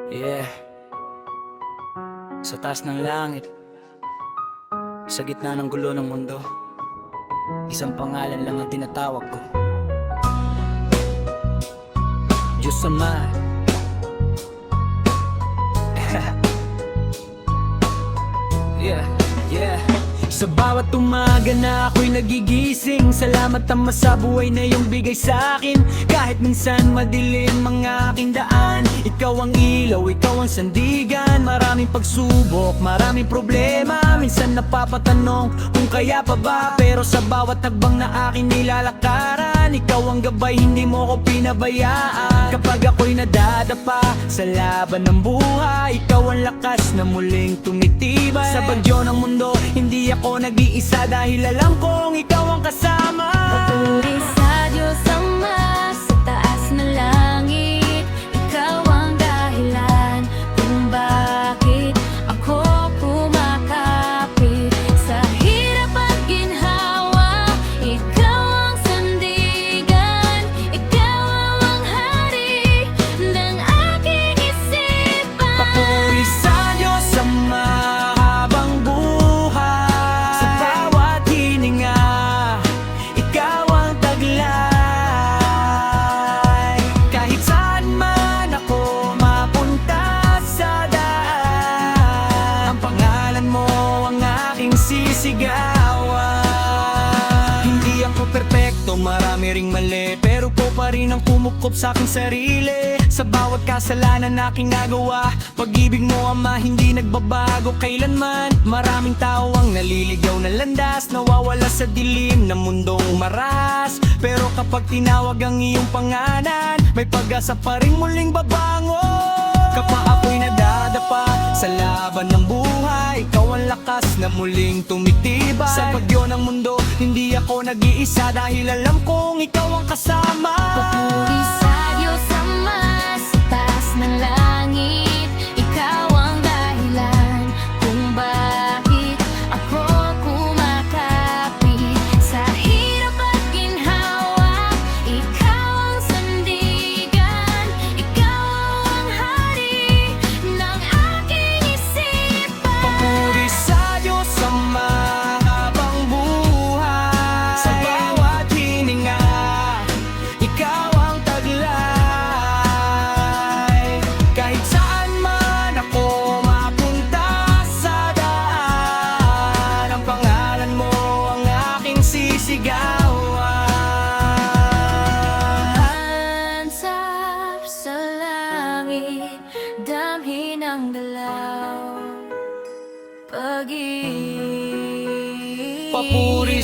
Yeah, sa taas ng langit, sa gitna ng gulo ng mundo, isang pangalan lang ang tinatawag ko: Diyos Ama. Yeah, yeah. Sa bawat umaga na ako'y nagigising, salamat Ama sa buhay na iyong bigay sa'kin. Kahit minsan madilim ang aking daan, ikaw ang ilaw, ikaw ang sandigan. Maraming pagsubok, maraming problema, minsan napapatanong kung kaya pa ba. Pero sa bawat hagbang na aking nilalakaran, ikaw ang gabay, hindi mo ko pinabayaan. Kapag ako'y nadadapa sa laban ng buhay, ikaw ang lakas na muling tumitibay. Sa bagyo ng mundo, hindi ako nag-iisa, dahil alam kong ikaw ang kasama. Papuri sa Diyos Ama, sa taas ng langit, ikaw ang dahilan kung bakit ako kumakapit. Sa hirap at ginhawa, ikaw ang sandigan, ikaw ang hari ng aking isipan. Papuri sa Diyos Ama habang buhay, sa bawat hininga, ikaw ang taglay. Kahit saan man ako mapunta sa daan, ang pangalan mo ang aking sisigawan. Hindi ako perpekto, marami ring mali, pero ko pa rin ang kumukop sa aking sarili. Sa bawat kasalanan na aking nagawa, pag-ibig mo Ama hindi nagbabago kailanman. Maraming tao ang naliligaw na landas, nawawala sa dilim ng mundong maras. Pero kapag tinawag ang iyong pangalan, may pag-asa pa rin muling babangon. Kapag ako'y nadadapa sa laban ng buhay, ikaw ang lakas na muling tumitibay. Sa bagyo ng mundo, hindi ako nag-iisa, dahil alam kong ikaw ang kasama. Papuri sa Diyos Ama, sa taas ng langit, ikaw ang dahilan kung bakit ako kumakapit. Sa hirap at ginhawa, ikaw ang sandigan, ikaw ang hari ng aking isipan. Papuri sa Diyos Ama habang buhay, sa bawat hininga, ikaw ang taglay. Kahit saan man ako mapunta sa daan, ang pangalan mo ang aking sisigawan. Hansap sa langit, damhin ang galaw, pag-ibig. Papuri